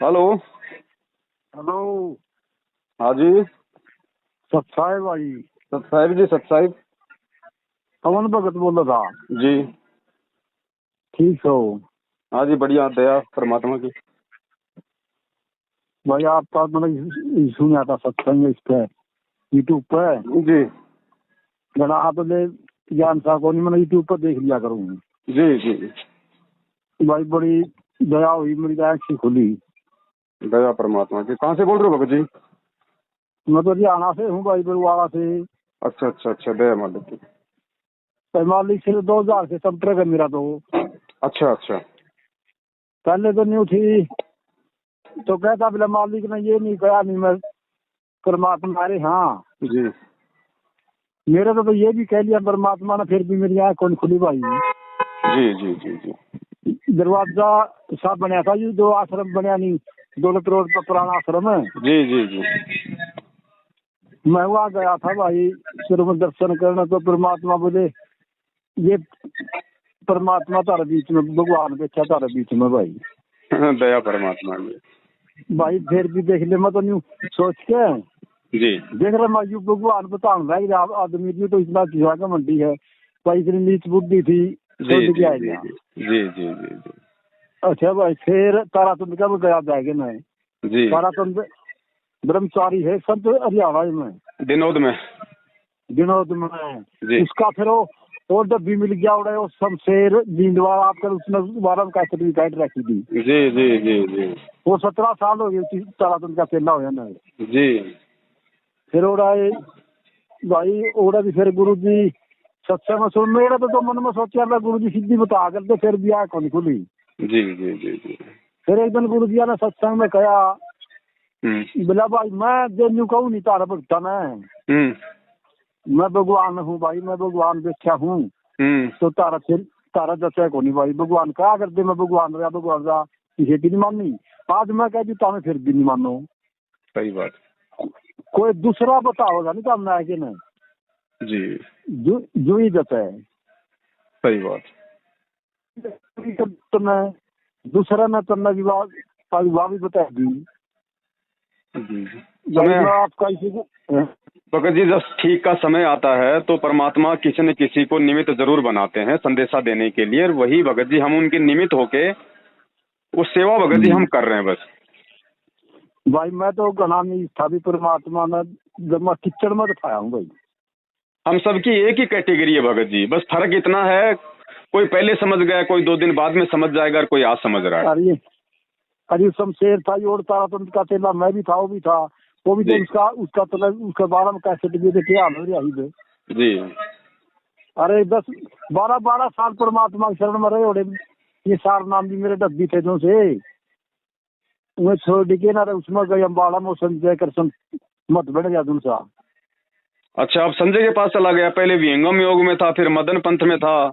Hello. Hello. हाँ जी। सत्साहेब भाई। सतसाहिब जी, सतसाहिब पवन भगत बोल रहा था। जी। ठीक हो? हाँ जी, बढ़िया, दया परमात्मा की। भाई आपका मतलब सुना था सत्संग इस पे यूट्यूब पे। जी जरा आप ज्ञान साहब को नहीं, मैंने यूट्यूब पर देख लिया करूँ। जी जी जी। भाई बड़ी दया हुई, मेरी आँख से खुली। दया परमात्मा की। कहाँ से बोल रहे हो भगत जी? मैं तो हरियाणा से हूँ भाई, बरुवाड़ा से। अच्छा अच्छा अच्छा, दया मालिक की। पैमाली से 2000 से संपर्क है मेरा तो। अच्छा अच्छा। पहले तो न्यू थी तो कहता बोला मालिक ने ये नहीं कहा, नहीं मैं परमात्मा। अरे हाँ, जी मेरे तो ये भी कह लिया परमात्मा ने, फिर भी मेरी आँख कौन खुली भाई। जी जी जी जी दरवाजा सा बनया था, ये जो आश्रम बनया नहीं, दौलत रोड पर पुराना आश्रम है। जी जी जी। मैं वहाँ गया था भाई शुरू में दर्शन करना, तो परमात्मा बोले ये परमात्मा तारे बीच में, भगवान बैठा तारे बीच में भाई। दया परमात्मा की। भाई फिर भी देख ले, मैं तो न्यू सोच के जी देख रहा मैं, यू भगवान बताऊँ भाई आदमी की तो इतना किया का मंडी है भाई, इतनी नीच बुद्धि थी, जी छोड़ के जी आ जी गया। जी जी जी जी अच्छा भाई, फिर तारातुंड का गया जाएगा मैं। जी। तारातुंड ब्रह्मचारी है सब हरियाणा में, विनोद में। विनोद में। जी उसका फिर वो डब्बी मिल गया उड़े, वो शमशेर जींदवाड़ा आपका, उसने बारह का सर्टिफिकेट रखी थी। जी जी जी जी वो 17 साल हो गए तारातुंड का चेला हो ना। जी। फिर उड़ाए भाई, उड़ा भी फिर गुरु जी सत्संग में सुन, मेरा तो मन में सोचा था गुरु जी सीधी बता करते, फिर भी आँख नहीं खुली। जी जी जी जी। फिर एक दिन गुरु जी ने सत्संग में कहा, बोला भाई मैं जो कहूँ नहीं तारा भगता मैं भगवान हूँ भाई, मैं भगवान देखा हूँ। तो तारा फिर तारा दसा को नहीं भाई, भगवान कहा करते मैं भगवान रहा, भगवान रहा, किसी की नहीं मानी। आज मैं कह दी तुम्हें फिर भी नहीं मानो। सही बात। कोई दूसरा बताओगा नहीं काम ना कि नहीं, जी जो ही दसा है। सही बात। तुम्हें दूसरा ने तुमने विवाह भी बता दी जी भाई। समय। मैं आपका इसी को भगत जी, जब ठीक का समय आता है तो परमात्मा किसी न किसी को निमित्त जरूर बनाते हैं संदेशा देने के लिए, और वही भगत जी हम उनके निमित्त होके वो सेवा भगत जी हम कर रहे हैं बस। भाई मैं तो घना नहीं था भी, परमात्मा ने जब मैं किचड़ में दिखाया हूँ भाई। हम सबकी एक ही कैटेगरी है भगत जी, बस फर्क इतना है कोई पहले समझ गया, कोई 2 दिन बाद में समझ जाएगा, और कोई आज समझ रहा है। अरे शमशेर था, ये और तारातंत्र का चेला मैं भी था, वो भी था, वो भी तो जी उसका तो उसके बारे में कैसे क्या हाल हो रहा है। जी अरे 10 12 साल परमात्मा के शरण में रहे होड़े। ये सार नाम भी मेरे डब्बी थे जो से उन्हें छोड़ के ना उसमें गए अम्बाड़ा में, संजय कृष्ण मत बढ़ गया दूसरा। अच्छा, अब संजय के पास चला गया? पहले विहंगम योग में था, फिर मदन पंथ में था।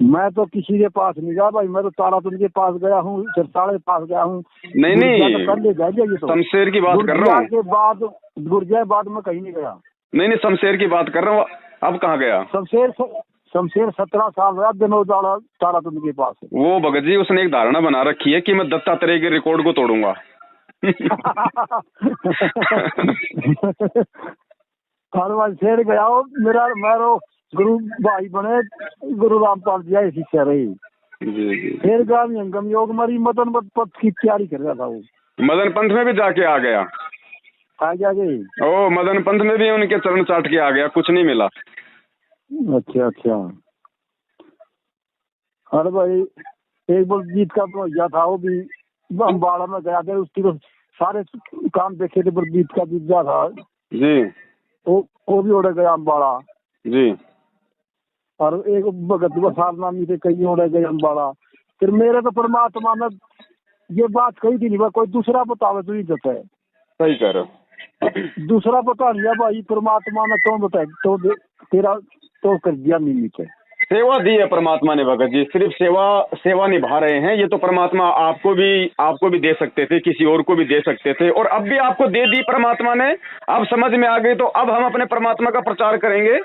मैं तो किसी के पास नहीं गया भाई, मैं तो तारातुंड के पास गया हूँ, सिरसाड़े के पास गया हूँ। नहीं गुरजिया तो नहीं, पहले गए ये तो, शमशेर की बात कर रहा गुरजिया हूँ। के बाद, गुरजिया बाद में कहीं नहीं गया। नहीं नहीं, शमशेर की बात कर रहा हूँ। अब कहाँ गया? शमशेर 17 साल रहा विनोद तारातुंड के पास। वो भगत जी उसने एक धारणा बना रखी है कि मैं दत्तात्रेय के रिकॉर्ड को तोड़ूंगा। हर बार शेर गया हो मेरा गुरु भाई बने, गुरु रामपाल जी आए शिष्य रही। जी जी। फिर गांव अंगम योग मरी, मदन पथ की तैयारी कर रहा था वो। मदन पंथ में भी जाके आ गया। आ गया गई। ओ, मदन पंथ में भी उनके चरण चाट के आ गया, कुछ नहीं मिला। अच्छा अच्छा। अरे भाई एक बार जीत का भैया था, वो भी अम्बाड़ा में गया था, उसकी तो सारे काम देखे थे, पर जीत का बीजा था जी वो भी उड़ गया अम्बाड़ा। जी और एक भगत बसार नामी थे, कई उड़ गए अम्बाड़ा। फिर मेरे तो परमात्मा ने ये बात कही थी, नहीं कोई दूसरा बतावे तो ही देता है। सही कह रहे हो। दूसरा बता दिया भाई, परमात्मा ने तो बताया तो तेरा तो कर दिया निमित्त है। सेवा दी है परमात्मा ने भगत जी, सिर्फ सेवा निभा रहे हैं। ये तो परमात्मा आपको भी दे सकते थे, किसी और को भी दे सकते थे, और अब भी आपको दे दी परमात्मा ने। अब समझ में आ गई तो अब हम अपने परमात्मा का प्रचार करेंगे।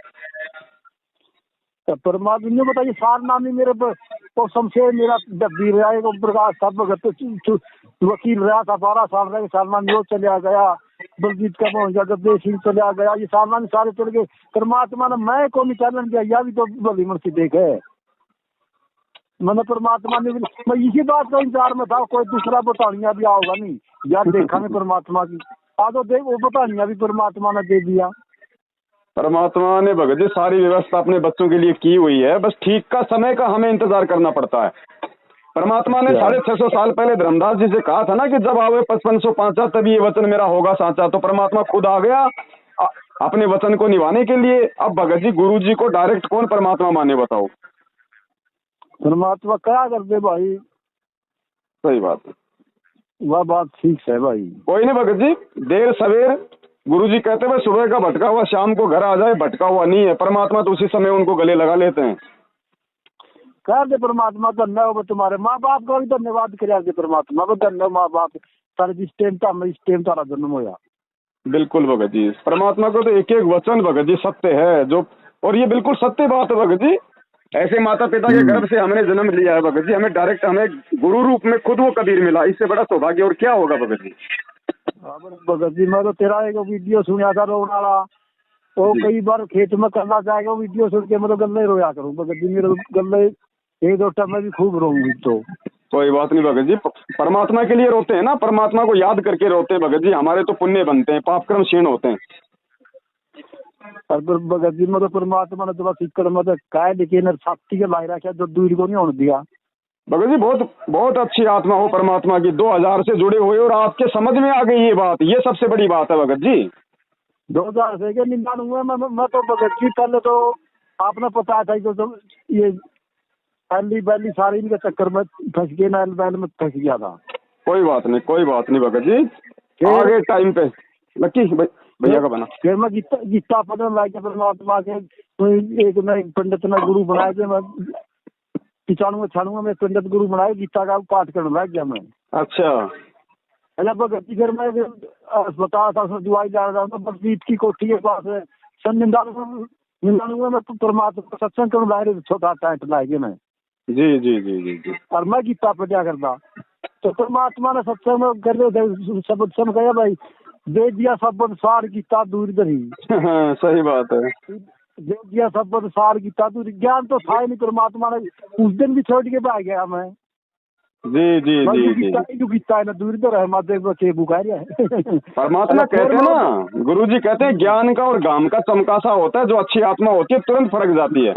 तो परमात्मा ने बताइए सार नामी मेरे तो शमशेर मेरा डब्बी रहा है प्रकाश था भगत वकील रहा था 12 साल रहे सालनामी वो चला गया बलजीत का पहुंच गया गद्दे सिंह चला गया ये सालनामी सारे चले गए परमात्मा ने मैं को निचालन किया यह भी तो भली मनसी देख है मैंने परमात्मा ने मैं इसी बात का इंतजार में था कोई दूसरा बतानिया भी आओगा नहीं यार देखा मैं परमात्मा की आ तो देख वो बतानिया भी परमात्मा ने दे दिया। परमात्मा ने भगत जी सारी व्यवस्था अपने बच्चों के लिए की हुई है, बस ठीक का समय का हमें इंतजार करना पड़ता है। परमात्मा ने 650 साल पहले धर्मदास जी से कहा था ना कि जब आवे 55 तभी ये वचन मेरा होगा साचा, तो परमात्मा खुद आ गया अपने वचन को निभाने के लिए। अब भगत जी गुरु जी को डायरेक्ट कौन परमात्मा माने बताओ? परमात्मा क्या कर दे भाई। सही बात है, वह बात ठीक है भाई। कोई नहीं भगत जी, देर सवेर गुरुजी कहते हुए सुबह का भटका हुआ शाम को घर आ जाए, भटका हुआ नहीं है परमात्मा, तो उसी समय उनको गले लगा लेते हैं। कह दे परमात्मा धन्यवाद तुम्हारे माँ बाप का भी धन्यवाद करे परमात्मा को धन्यवाद माँ बाप तारे जिस टाइम तारा जन्म होया। बिल्कुल भगत जी, परमात्मा को तो एक एक वचन भगत जी सत्य है जो, और ये बिल्कुल सत्य बात है भगत जी। ऐसे माता पिता के गर्भ से हमने जन्म लिया है भगत जी, हमें डायरेक्ट हमें गुरु रूप में खुद वो कबीर मिला, इससे बड़ा सौभाग्य और क्या होगा भगत जी। भगत जी मैं तो तेरा एक वीडियो सुना था रोने वाला, वो कई बार खेत में करना चाहेगा वीडियो सुन के मैं तो गले रोया करूँ भगत जी, मेरे गले एक दो टाइम में भी खूब रोऊंगी। तो कोई बात नहीं भगत जी, परमात्मा के लिए रोते हैं ना, परमात्मा को याद करके रोते हैं भगत जी, हमारे तो पुण्य बनते हैं, पाप कर्म क्षीण होते हैं। और भगत जी मैं तो परमात्मा ने तो सिक्कड़ में तो काय लेकिन छाती के लाई रखा जो दूर को नहीं होने दिया। भगत जी बहुत बहुत अच्छी आत्मा हो परमात्मा की, 2000 से जुड़े हुए और आपके समझ में आ गई ये बात, ये सबसे बड़ी बात है भगत जी। 2000 से के 99 में मैं तो भगत जी पहले तो आपने पता था तो ये पहली पहली सारी इनके चक्कर में फंस गए ना, बैल में फंस गया था। कोई बात नहीं कोई बात नहीं भगत जी, आगे टाइम पे लक्की भैया का बना फिर मैं गीता पढ़ने लग गया परमात्मा के, एक नए पंडित ने गुरु बनाया कि मैं 95 में पंडित गुरु बनाया, गीता का पाठ करने लग गया मैं। अच्छा अरे भगत जी फिर मैं अस्पताल था दवाई जा रहा था बलजीत की कोठी के पास है, सन 99 में परमात्मा सत्संग करने लाए छोटा टेंट लाए मैं। जी जी जी जी जी। और मैं गीता पढ़ा करता तो परमात्मा ने सत्संग में कर रहे थे शब्द सुन गया भाई दे दिया शब्द सार गीता दूर धरी। सही बात है, दे दिया शब्द सार गीता दूर, ज्ञान तो था ही नहीं, परमात्मा ने उस दिन भी छोड़ के भाग गया मैं। जी जी जी जी। गीता है ना दूर तो रहे माते के बुखार है। परमात्मा कहते हैं ना, गुरुजी कहते हैं ज्ञान का और गाम का चमकासा होता है, जो अच्छी आत्मा होती है तुरंत फर्क जाती है।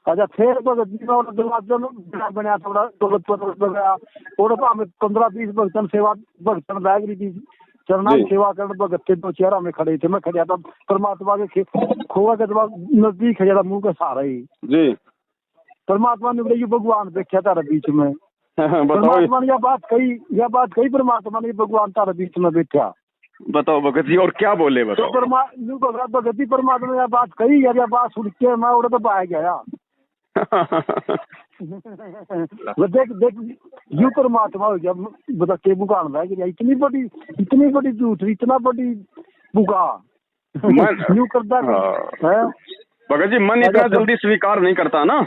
अच्छा फिर बनाया थोड़ा दौलत बनाया और 15-20 भक्तन सेवा भक्तन बैग रही थी चरना सेवा करने भगत के दो चेहरा में खड़े थे, मैं खड़ा था परमात्मा के खोआ के नजदीक खड़ा था मुंह का सहारा ही जी। परमात्मा ने बोले भगवान देखा तारा बीच में। परमात्मा ने यह बात कही परमात्मा ने भगवान तारा बीच में बैठा। बताओ भगत जी और क्या बोले बताओ। तो भगत जी परमात्मा ने यह बात कही यार, यह बात सुन के मैं उड़े तो बाहर गया। देख देख यू परमात्मा हो गया बता के बुकान रह गया, इतनी बड़ी झूठ इतना बड़ी बुका यू करता है भगत जी, मन इतना जल्दी स्वीकार नहीं करता ना।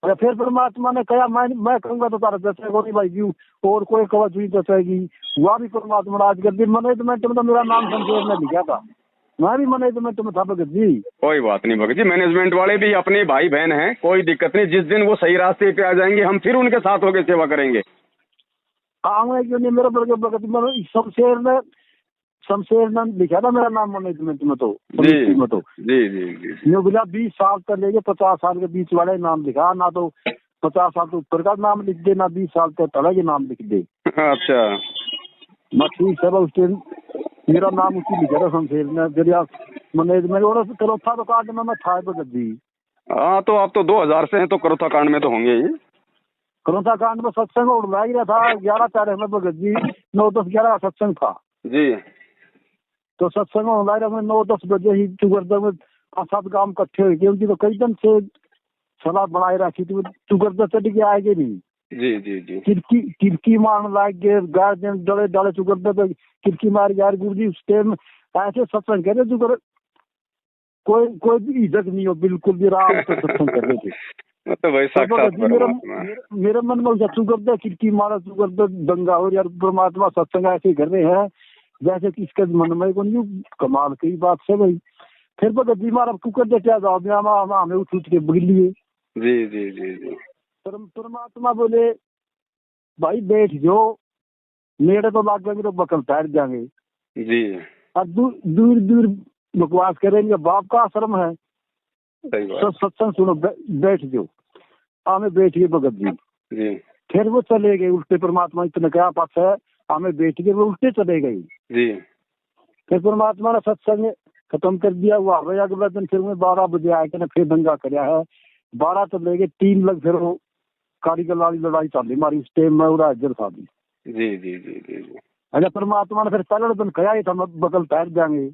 फिर परमात्मा ने कहा मैं कहूँगा तो तारा दसेगा नहीं भाई यू और कोई कवच नहीं दसेगी, वह भी परमात्मा आज कर दी। मैनेजमेंट में तो मेरा नाम शमशेर ने लिखा था, मैं भी मैनेजमेंट में था भगत जी। कोई बात नहीं भगत जी, मैनेजमेंट वाले भी अपने भाई बहन हैं, कोई दिक्कत नहीं, जिस दिन वो सही रास्ते पे आ जाएंगे हम फिर उनके साथ होकर सेवा करेंगे। हाँ क्यों नहीं, मेरा भगत शमशेर ने लिखा था मेरा नाम मैनेजमेंट में तो जी जी जी जी। 20 साल तक लेके 50 साल के बीच वाले नाम लिखा, ना तो 50 साल तो ऊपर का नाम लिख दे ना 20 साल तक तला के नाम लिख दे। अच्छा मैं ठीक है उस दिन मेरा नाम उसी लिखा था शमशेर ने जरिया मैनेजमेंट और करोथा तो कांड में मैं था भगत जी। हाँ तो आप तो 2000 से हैं तो करोथा कांड में तो होंगे ही। करोथा कांड में सत्संग उड़ रहा था 11 तारीख में भगत जी 9-10-11 का सत्संग था जी। तो सत्संग ऑनलाइन में 9-10 बजे ही चुगरदा में 5-7 गांव इकट्ठे हुए थे, उनकी तो कई दिन से सलाह बनाए रखी थी, चुगरदा चढ़ के आएंगे नहीं। जी जी जी। किरकी मारने लाग गए, गार्जियन डले डाले चुगरदा पे किरकी मार यार गुरु जी उस टाइम ऐसे सत्संग कहते चुगर कोई कोई भी इज्जत नहीं हो, बिल्कुल भी राम तो सत्संग कर रहे थे। मतलब वही तो साक्षात भगत जी मेरा परमात्मा। मेरे मन में जब चुगरदा खिड़की मारा, चुगरदा दंगा हो यार, परमात्मा सत्संग ऐसे कर रहे हैं जैसे कि इसके मन में को नहीं। कमाल की बात है भाई। फिर भगत जी मारा तू कर दे क्या जवाब हमें उठ उठ के बग लिए। जी जी जी जी परमात्मा बोले भाई बैठ जाओ, नेड़े तो लाग जाएंगे तो बकल तैर जाएंगे, जी। और दूर दूर बकवास करेंगे, बाप का आश्रम है, सही बात। सब सत्संग सुनो, बैठ जाओ। हमें बैठ गए भगत जी। जी फिर वो चले गए उल्टे, परमात्मा इतना क्या पास है, हमें बैठ गए, वो उल्टे चले गए। जी फिर परमात्मा ने सत्संग खत्म कर दिया। हुआ भाई अगला दिन फिर मैं 12 बजे आया कि फिर दंगा कराया है। 12 चले गए, 3 लग फिर वो कारीगर वाली लड़ाई चल रही हमारी, उस टाइम में उड़ा हाजिर था भी। जी जी जी जी जी। अच्छा परमात्मा ने फिर पहले दिन कहा ही था बकल तैर जाएंगे।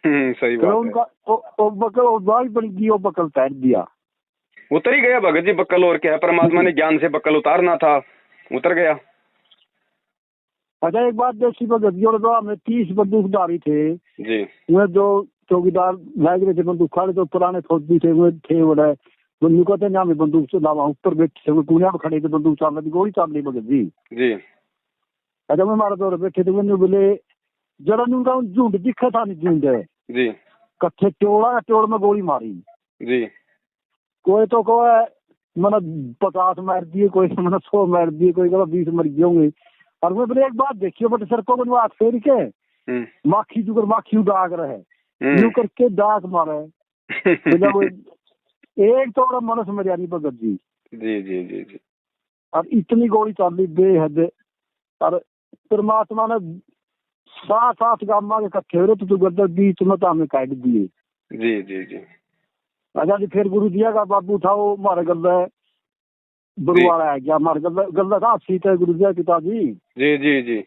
सही फिर बात है। उनका वो बकल उदाई बन गई, वो बकल तैर दिया। उतर ही गया भगत जी बक्कल, और क्या है, परमात्मा ने ज्ञान से बक्कल उतारना था, उतर गया। अच्छा एक बात देखी भगत जी, और दो हमें 30 बंदूकधारी थे, जी वो जो चौकीदार लग रहे थे बंदूक खड़े, तो पुराने फौजी थे वो थे, बोले बंदूक कहते हैं हमें बंदूक चलावा, ऊपर बैठे थे वो पुनिया में खड़े थे, बंदूक चल रही, गोली चल रही भगत जी। जी अच्छा मैं हमारे दौर बैठे थे, मैंने बोले जरा उनका झुंड दिखा था, नहीं झुंड है जी कट्ठे टोड़ा, टोड़ में गोली मारी। जी कोई तो कोई मैंने 50 मार दिए, कोई मैंने 100 मार दिए, कोई 20 मर गए होंगे। और मैं बोले एक बात देखियो बट सर को वो हाथ फेर के माखी जुगर माखी दाग रहे, यूं करके दाग मारे। तो जब एक तो मनस मर्यादी भगत जी, जी जी जी जी। और इतनी गोली चली बेहद, और परमात्मा ने 7-8 गामा के इकट्ठे हो रहे तो गर्दन बीच में तो हमें काट दिए। जी जी जी अच्छा जी फिर गुरु दिया का बाबू था वो हमारे गला बरुआड़ा आ गया, हमारे गला था सीत है गुरु दिया पिताजी। जी जी जी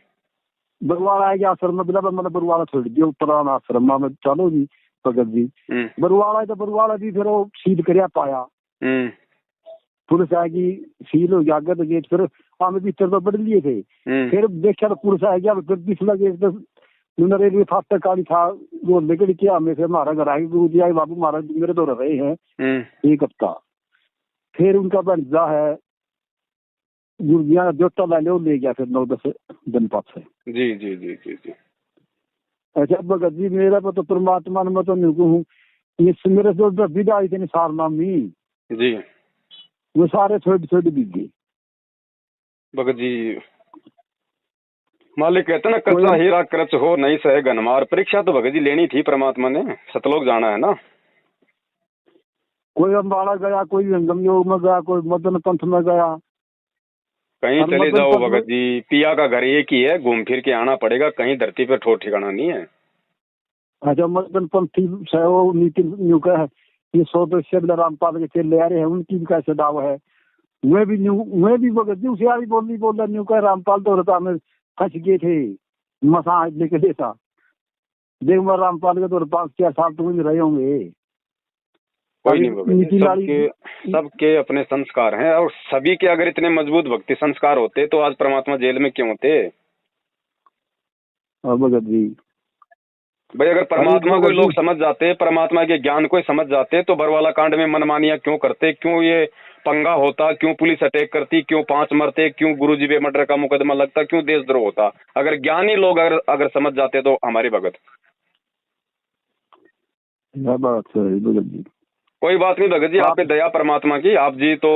बरुआड़ा आ गया आश्रम में, बिला मैंने बरुआड़ा छोड़ दिया पुराना आश्रम में, चलो जी भगत जी। बरुआड़ा तो बरुआड़ा भी फिर वो सीध कर पाया, पुलिस आएगी सील हो गया तो गेट, फिर हमें भीतर तो बढ़ लिए थे। फिर देखा तो पुलिस आ गया, फिर पिछला गेट तो रेलवे फाटक काली था वो निकल के हमें, फिर हमारा घर आगे गुरु जी आए, बाबू महाराज मेरे तो रहे हैं 1 हफ्ता। फिर उनका बनजा है गुरु जी का जोटा ले गया फिर 9-10 दिन पास है। जी जी जी जी जी। अच्छा भगत जी मेरा तो परमात्मा ने मैं तो नहीं कहूँ, मेरे जो विदा आई थी सार नामी जी वो सारे छोटे बिक गए भगत जी। मालिक कहते ना कच्चा हीरा कृच हो नहीं सहे गनमार, परीक्षा तो भगत जी लेनी थी परमात्मा ने, सतलोक जाना है ना। कोई अम्बाड़ा गया, कोई गंगम योग में गया, कोई मदन पंथ में गया, कहीं चले जाओ भगत जी, पिया का घर एक ही है, घूम फिर के आना पड़ेगा, कहीं धरती पे ठोर ठिकाना नहीं है। अच्छा मदन पंथी नितिन न्यू का है, ये 100 रामपाल के चले आ रहे हैं, उनकी भी कैसे दावा है। मैं भी भगत जी उसे आई बोल रहा न्यू का रामपाल तो रहता, हमें फंस गए थे मसा लेके देता। देख मैं रामपाल के तो 5-4 साल तो वही रहे होंगे। कोई नहीं भगत जी, सबके अपने संस्कार हैं, और सभी के अगर इतने मजबूत भक्ति संस्कार होते तो आज परमात्मा जेल में क्यों होते। भगत जी भाई अगर परमात्मा को लोग समझ जाते, परमात्मा के ज्ञान को समझ जाते, तो बरवाला कांड में मनमानियां क्यों करते, क्यों ये पंगा होता, क्यों पुलिस अटैक करती, क्यों 5 मरते, क्यों गुरुजी पे मर्डर का मुकदमा लगता, क्यों देशद्रोह होता। अगर ज्ञानी लोग अगर समझ जाते तो हमारे भगत। भगत जी कोई बात नहीं भगत जी, आप पे दया परमात्मा की। आप जी तो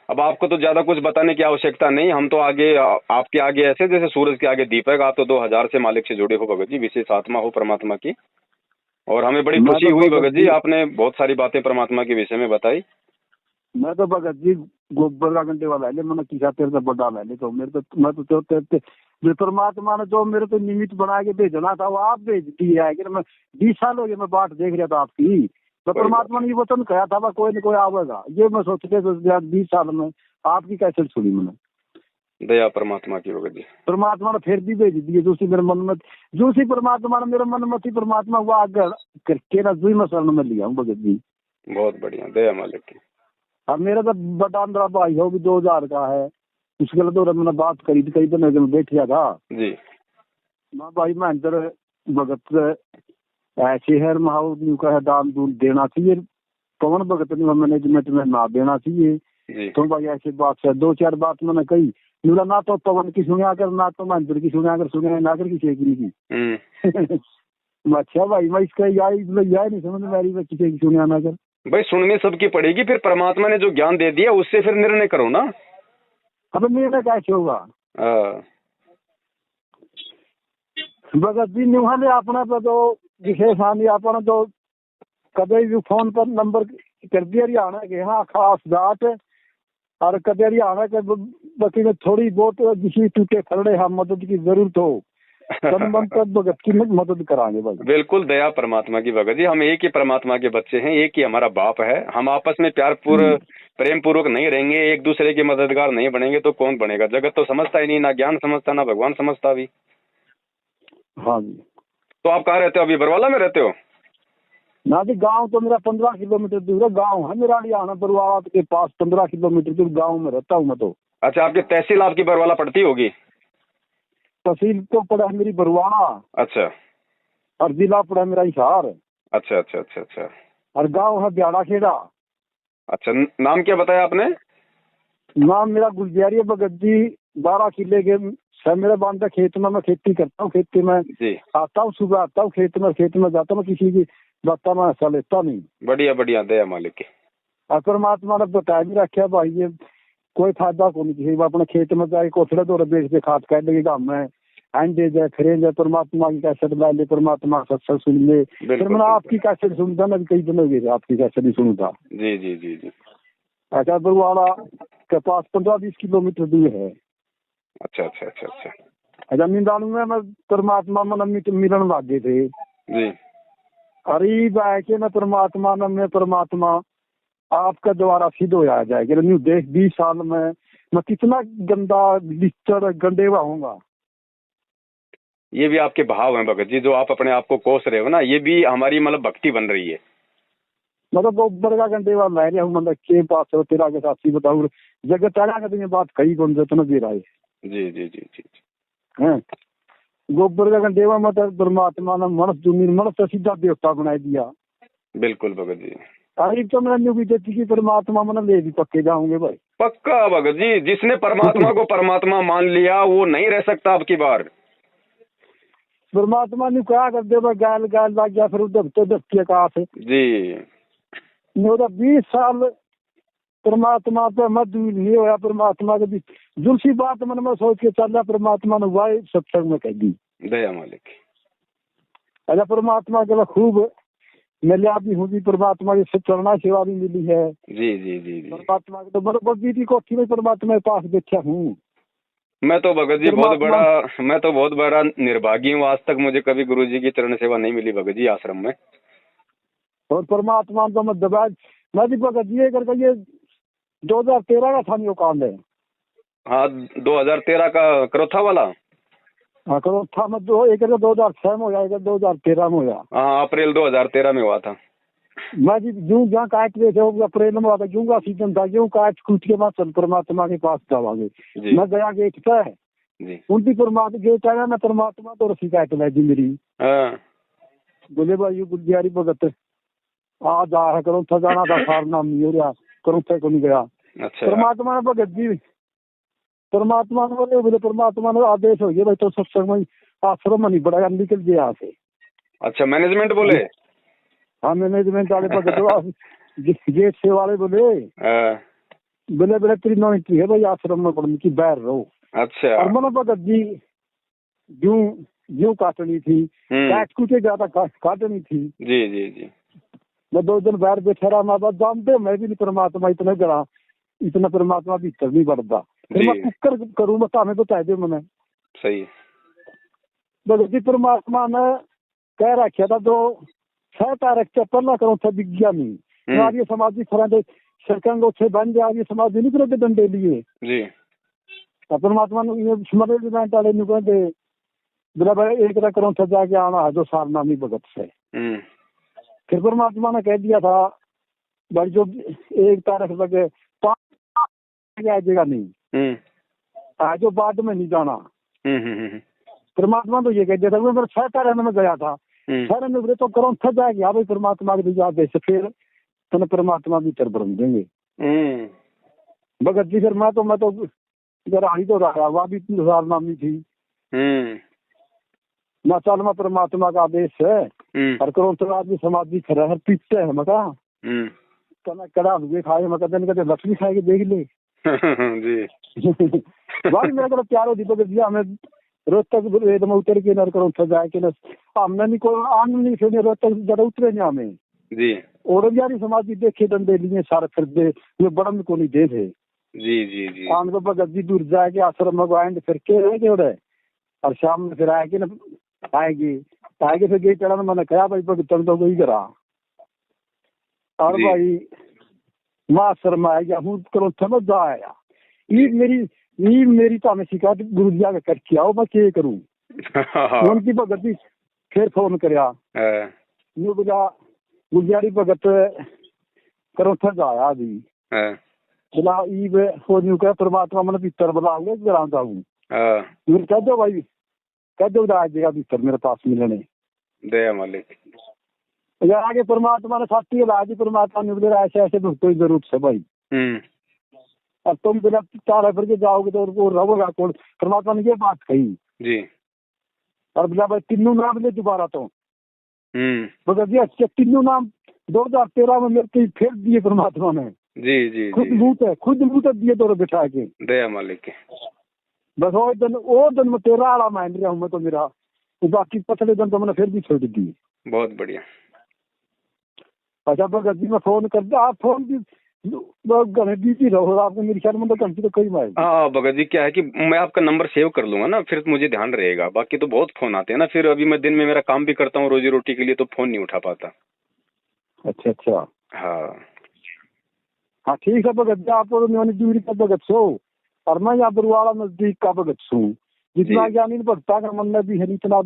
अब आपको तो ज्यादा कुछ बताने की आवश्यकता नहीं, हम तो आगे आपके आगे ऐसे जैसे सूरज के आगे दीपक। आप तो 2000 से मालिक से जुड़े हो भगत जी, विशेष आत्मा हो परमात्मा की, और हमें बड़ी खुशी हुई भगत जी, आपने बहुत सारी बातें परमात्मा के विषय में बताई। मैं तो भगत जी गोबर का घंटे वाला है, मैंने किसा तेरे से बड़ा ले तो मेरे तो मैं तो जो परमात्मा ने जो मेरे को निमित्त बना के भेजना था वो आप भेज दिया है कि मैं 20 साल हो गए मैं बात देख रहा था आपकी, तो परमात्मा ने ये वचन कहा था कोई न कोई आवेगा, ये मैं सोचते 20 साल में आपकी कैसे सुनी मैंने। दया परमात्मा की भगत जी। परमात्मा ने फिर भी भेज दिए जो सी मेरे मन में, जो सी परमात्मा ने मेरे मन में थी, परमात्मा वो आगे करके ना जो मैं शरण में लिया हूँ भगत जी। बहुत बढ़िया, दया मालिक की। अब मेरा तो बड़ा अंदर भाई हो भी 2000 का है, उसके लिए तो मैंने बात करी थी, कई दिन बैठ गया था जी। मैं भाई मैं अंदर भगत ऐसे है महाउ का दान दून देना चाहिए, पवन भगत ने मैनेजमेंट में ना देना चाहिए। जी तो भाई ऐसी बात है, दो चार बात मैंने कही, मेरा ना तो पवन की सुनिया कर, ना तो महेंद्र की सुनिया कर, सुनिया ना कर किसी की। अच्छा भाई मैं इसका यही नहीं समझ में आ रही, किसी की सुनिया ना कर। भाई सुननी सबकी पड़ेगी, फिर परमात्मा ने जो ज्ञान दे दिया उससे फिर निर्णय करो ना। अब निर्णय कैसे होगा? भगत जी ने अपना तो विशेष हानि अपना तो कदे भी फोन पर नंबर कर दिया हरियाणा के, हाँ खास बात, और कदे हरियाणा के बच्चे में थोड़ी बहुत किसी टूटे खड़े हाँ मदद की जरूरत हो तो भगत की मदद कराएंगे भाई। बिल्कुल, दया परमात्मा की भगत जी, हम एक ही परमात्मा के बच्चे हैं, एक ही हमारा बाप है। हम आपस में प्यार प्रेम पूर्वक नहीं रहेंगे, एक दूसरे के मददगार नहीं बनेंगे तो कौन बनेगा? जगत तो समझता ही नहीं, ना ज्ञान समझता ना भगवान समझता भी। हाँ जी। तो आप कहाँ रहते हो अभी? बरवाला में रहते हो? ना जी, गांव तो मेरा 15 किलोमीटर दूर है, गांव है मेरा हरियाणा बरवाला के पास, 15 किलोमीटर दूर गांव में रहता हूँ मैं तो। अच्छा, आपकी तहसील आपकी बरवाला पड़ती होगी? तहसील तो पड़ा है मेरी बरवाला। अच्छा। और जिला पड़ा मेरा हिसार। अच्छा अच्छा अच्छा अच्छा। और गांव है ब्याड़ा खेड़ा। अच्छा, नाम क्या बताया आपने? नाम मेरा गुलजारी भगत जी। 12 किले के मेरे बांधा खेत में, मैं खेती करता हूँ, खेती में आता हूँ, सुबह आता हूँ खेत में जाता हूँ, किसी की बात में ऐसा लेता नहीं। बढ़िया बढ़िया, दया मालिक की। और परमात्मा ने बताया भी रखा भाई, ये कोई फायदा को नहीं किसी अपने खेत में जाए कोठड़े तो बेच के खाद कह देगी काम है एंडे जाए फिर जाए, परमात्मा की कैसेट ला ले, परमात्मा सत्संग सुन ले। फिर मैंने आपकी कैसेट सुनता ना, कई दिन हो गए आपकी कैसेट ही सुनता। जी जी जी जी। अच्छा, बरवाला के पास 15-20 किलोमीटर दूर है। अच्छा अच्छा अच्छा अच्छा। अच्छा, निंदाणु में मैं परमात्मा मन मिलन लागे थे जी। अरे भाई के मैं परमात्मा न मैं परमात्मा आपका द्वारा सिद्ध हो जाएगा। न्यू देख 20 साल में मैं कितना गंदा लिस्टर गंडेवा होऊंगा। ये भी आपके भाव हैं भगत जी, जो आप अपने आप को कोस रहे हो ना, ये भी हमारी मतलब भक्ति बन रही है। मतलब गोबर का घंटे बाद ला रहा हूँ, मतलब के पास हो तेरा के साथी बताऊँ जगत तेरा का तो बात कही कौन से तो दे रहा है। जी जी जी जी हैं गोबर का घंटेवा मतलब परमात्मा ने मनुष्य तो सीधा देवता बना दिया। बिल्कुल भगत जी। तारीफ तो मैंने न्यू भी देती कि परमात्मा मन ले भी पक्के जाऊंगे भाई। पक्का भगत जी, जिसने परमात्मा को परमात्मा मान लिया वो नहीं रह सकता आपकी बार। परमात्मा ने क्या कर दे गाल गाल लग गया, फिर दबते दबते कहा थे जी। 20 साल परमात्मा पे मत दूर नहीं होया, परमात्मा के बीच जुलसी बात मन में सोच के चल रहा, परमात्मा ने वाई सत्संग में कह दी। दया मालिक। अच्छा, परमात्मा के खूब मिले भी हूँ, परमात्मा की चरणा सेवा भी मिली है। जी जी जी जी। परमात्मा के तो बराबर बीती कोठी में परमात्मा के पास बैठा हूँ मैं तो भगत जी बहुत बड़ा निर्भागी हूँ, आज तक मुझे कभी गुरु जी की चरण सेवा नहीं मिली भगत जी आश्रम में। और परमात्मा तो मैं दबा मैं भी भगत जी करके ये 2013 का था नहीं कांड है। हाँ, 2013 का करोथा वाला। हाँ करोथा में 2006 में हो जाएगा, 2013 में हो गया। हाँ, अप्रैल 2013 में हुआ था। मैं जी जूं जहाँ काट रहे थे अप्रैल में हुआ था, जूं का सीजन था, जूं काट कूट के बाद चल परमात्मा के पास जावागे। मैं गया गेट पे उनकी परमात्मा गेट आया, मैं परमात्मा तो रसी काट ला जी मेरी। बोले भाई गुलजारी भगत आ जा है करोथा जाना था, सार नाम नहीं हो रहा, करोथा को नहीं गया। अच्छा। परमात्मा ने भगत जी परमात्मा ने बोले परमात्मा ने आदेश हो गया भाई तो सत्संग में आश्रम में नहीं बढ़ाया, निकल गया यहाँ से। अच्छा, मैनेजमेंट बोले? हाँ मैनेजमेंट वाले भगत गेट से वाले बोले बोले तेरी नो एंट्री है भाई आश्रम में पढ़ने की, बाहर रहो। अच्छा। और मन भगत जी यूं काटनी थी, काट कूटे ज्यादा काटनी थी। जी जी जी। मैं 2 दिन बाहर बैठा रहा, मैं बात जानते मैं भी नहीं परमात्मा इतना गड़ा, इतना परमात्मा भीतर नहीं बढ़ता, फिर मैं कुकर करूँ बता मैं बता दे मैंने। सही। भगत जी परमात्मा ने कह रखा था जो 6 तारीख से पहला करो था विज्ञानी आर्य समाजी खरांडे सरकंग उसे बन जाए आर्य समाजी नहीं करते डंडे लिए जी। परमात्मा ने स्मरण वाले नु कहते बराबर एक करो था जाके आना है जो सारनामी भगत से। फिर परमात्मा ने कह दिया था भाई जो 1 तारीख लगे 5 आ जाएगा नहीं, जो बाद में नहीं जाना। परमात्मा तो ये कह दिया था, मैं 6 तारीख में गया था, सारे में तो करो थक जाएगी। हाँ भाई परमात्मा के दीजा दे फिर तने परमात्मा भीतर भरम देंगे। भगत जी फिर मैं तो गराही तो रहा वह भी 3,000 नामी थी। मैं चल मैं परमात्मा का आदेश है और करो तो आदमी समाधि खड़ा है पीटते है मका तना कड़ा हुए खाए मका दिन कहते लक्ष्मी खाएगी देख ले जी भाई मेरा तो प्यारो दीपक जी हमें रोज तक वेद में उतर के नर करो तो जाए के न हमने नहीं को आन नहीं फिर रोज तक जरा उतरे नहीं हमें जी और यारी समाधि देखे डंडे लिए सारे फिर दे ये बड़ा में को नहीं दे थे जी जी जी आन को भगत जी दूर जाके आश्रम में आएंगे फिर के रहे जोड़े और शाम में फिर आएगी ना आएगी फिर गई चढ़ा मैंने कहा भाई भगत तो वही करा और भाई माँ शर्मा आएगा हूँ करो समझ आया ये मेरी तो हमें शिकायत गुरु जी आगे करके आओ मैं क्या करूँ उनकी भगत जी फिर फोन करया न्यू बोला गुरुजी भगत करो थक आया अभी बोला ये हो न्यू कह परमात्मा मैंने भीतर बुलाऊंगा जरा जाऊँ कह दो भाई कह दो आएगा भीतर मेरे पास मिलने दया मालिक यार आगे परमात्मा ने साथी लाजी परमात्मा ने बोले ऐसे ऐसे कोई जरूरत है भाई अब तुम बिना तारा फिर के जाओगे तो वो रहोगा कौन परमात्मा ने ये बात कही जी और बोला भाई तीनों नाम ले दोबारा तो भगत जी अच्छे तीनों नाम 2013 में मेरे फिर दिए परमात्मा ने जी जी खुद मुंह तक दिए तो बिठा के दया मालिक बस वो दिन में 13 आला मान रहा हूँ मैं तो मेरा बाकी पछले दिन तो मैंने फिर भी छोड़ दी। बहुत बढ़िया। अच्छा भगत जी मैं फोन कर दे आप फोन भी बिजी रहो आपको मेरे ख्याल में तो घंटी तो कई मारे। हाँ भगत जी क्या है कि मैं आपका नंबर सेव कर लूंगा ना फिर मुझे ध्यान रहेगा बाकी तो बहुत फोन आते हैं ना फिर अभी मैं दिन में मेरा काम भी करता हूँ रोजी रोटी के लिए तो फोन नहीं उठा पाता। अच्छा हाँ ठीक है भगत जी आप दूरी का भगत सो और मैं यहाँ बरुआला नजदीक का भगत छू जितना ज्ञानी भक्ता का मन में भी है इतना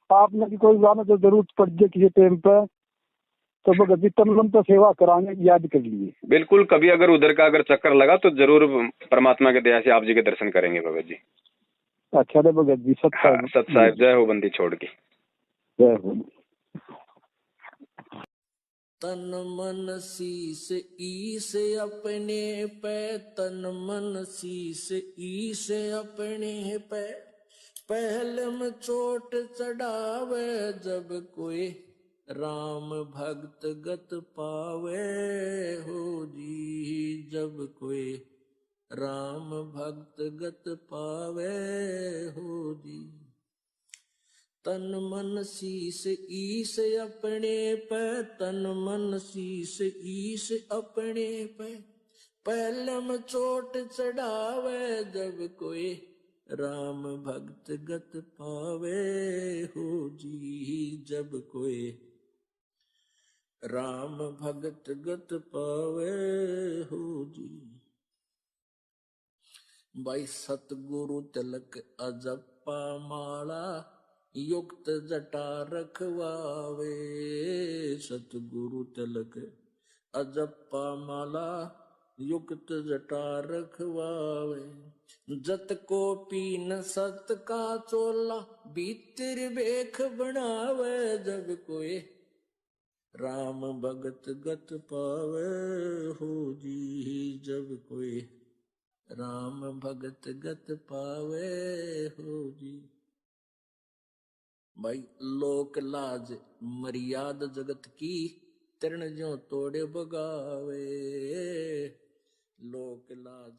आपने भी कोई गाना तो जरूरत पड़ जाए किसी टाइम पे तो भगत जी तन तो सेवा कराने याद कर लिए। बिल्कुल कभी अगर उधर का अगर चक्कर लगा तो जरूर परमात्मा के दया से आप जी के दर्शन करेंगे भगत जी। अच्छा रे भगत जी सत साहिब जय हो बंदी छोड़ के जय हो। तन मन शीस ईस अपने पे तन मन शीस ईस अपने पे पहले में चोट चढ़ावे जब कोई राम भक्त गत पावे हो जी जब कोई राम भक्त गत पावे हो जी। तन मन शीस ईस अपने पे तन मन शीस ईस अपने पे पहलम चोट चढ़ावे जब कोई राम भक्त गत पावे हो जी जब कोई राम भगत गत पावे हो जी। भाई सतगुरु तिलक अजप्पा माला युक्त जटा रखवावे सतगुरु तिलक अजप्पा माला युक्त जटा रखवावे जत को पीन सत का चोला भीतर बेख बनावे जब कोई राम भगत गत पावे हो जी जब कोई राम भगत गत पावे हो जी। भाई लोक लाज मर्याद जगत की तरण जो तोड़े बगावे लोक लाज